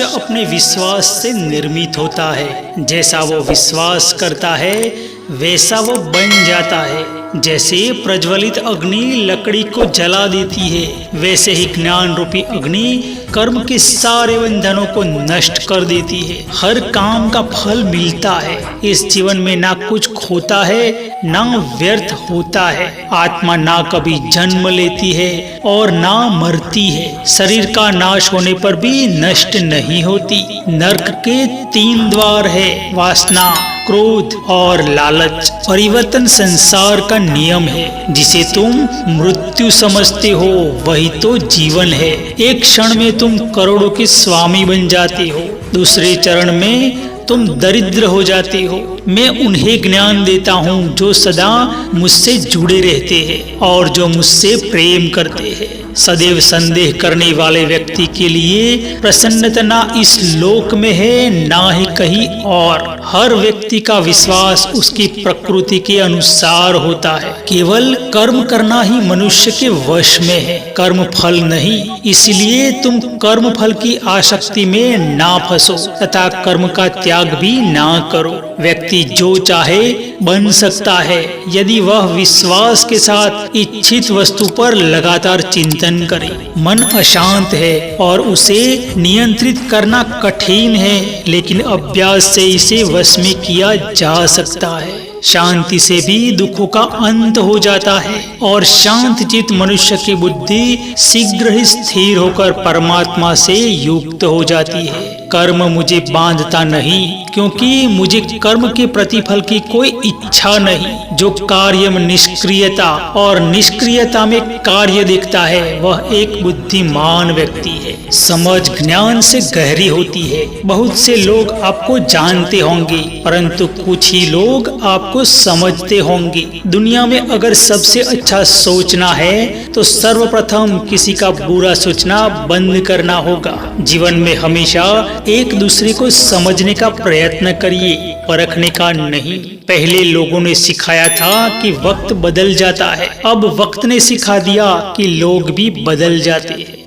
मनुष्य अपने विश्वास से निर्मित होता है। जैसा वो विश्वास करता है वैसा वो बन जाता है। जैसे प्रज्वलित अग्नि लकड़ी को जला देती है, वैसे ही ज्ञान रूपी अग्नि कर्म के सारे बंधनों को नष्ट कर देती है। हर काम का फल मिलता है। इस जीवन में ना कुछ खोता है ना व्यर्थ होता है। आत्मा ना कभी जन्म लेती है और ना मरती है। शरीर का नाश होने पर भी नष्ट नहीं होती। नरक के 3 द्वार है, वासना, क्रोध और लालच। परिवर्तन संसार का नियम है। जिसे तुम मृत्यु समझते हो वही तो जीवन है। एक क्षण में तुम करोड़ों के स्वामी बन जाते हो, दूसरे चरण में तुम दरिद्र हो जाते हो। मैं उन्हें ज्ञान देता हूँ जो सदा मुझसे जुड़े रहते हैं और जो मुझसे प्रेम करते हैं। सदैव संदेह करने वाले व्यक्ति के लिए प्रसन्नता ना इस लोक में है ना ही कहीं और। हर व्यक्ति का विश्वास उसकी प्रकृति के अनुसार होता है। केवल कर्म करना ही मनुष्य के वश में है, कर्म फल नहीं। इसलिए तुम कर्म फल की आसक्ति में ना फंसो तथा कर्म का त्याग भी ना करो। व्यक्ति जो चाहे बन सकता है यदि वह विश्वास के साथ इच्छित वस्तु पर लगातार चिंतन करे। मन अशांत है और उसे नियंत्रित करना कठिन है, लेकिन अभ्यास से इसे वश में किया जा सकता है। शांति से भी दुखों का अंत हो जाता है और शांत चित्त मनुष्य की बुद्धि शीघ्र ही स्थिर होकर परमात्मा से युक्त हो जाती है। कर्म मुझे बांधता नहीं, क्योंकि मुझे कर्म के प्रतिफल की कोई इच्छा नहीं। जो कार्य में निष्क्रियता और निष्क्रियता में कार्य देखता है वह एक बुद्धिमान व्यक्ति है। समझ ज्ञान से गहरी होती है। बहुत से लोग आपको जानते होंगे परंतु कुछ ही लोग आपको समझते होंगे। दुनिया में अगर सबसे अच्छा सोचना है तो सर्वप्रथम किसी का बुरा सोचना बंद करना होगा। जीवन में हमेशा एक दूसरे को समझने का प्रयत्न करिए, परखने का नहीं। पहले लोगों ने सिखाया था कि वक्त बदल जाता है, अब वक्त ने सिखा दिया कि लोग भी बदल जाते हैं।